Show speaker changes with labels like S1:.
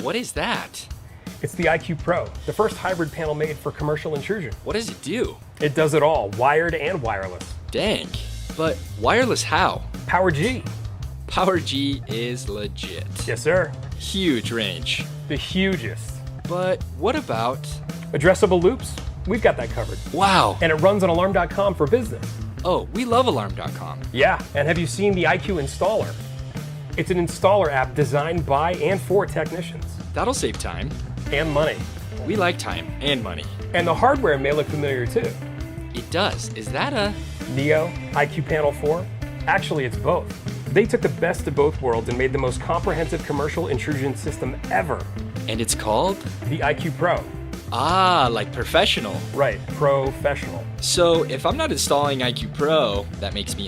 S1: What is that?
S2: It's the IQ Pro, the first hybrid panel made for commercial intrusion.
S1: What does it do?
S2: It does it all, wired and wireless.
S1: Dang. But wireless how?
S2: PowerG.
S1: PowerG is legit.
S2: Yes, sir.
S1: Huge range.
S2: The hugest.
S1: But what about...
S2: Addressable loops? We've got that covered.
S1: Wow.
S2: And it runs on alarm.com for business.
S1: Oh, we love alarm.com.
S2: Yeah, and have you seen the IQ Installer? It's an installer app designed by and for technicians.
S1: That'll save time.
S2: And money.
S1: We like time and money.
S2: And the hardware may look familiar too.
S1: It does. Is that a...
S2: NEO, IQ Panel 4? Actually, it's both. They took the best of both worlds and made the most comprehensive commercial intrusion system ever.
S1: And it's called?
S2: The IQ Pro.
S1: Ah, like professional.
S2: Right, professional.
S1: So if I'm not installing IQ Pro, that makes me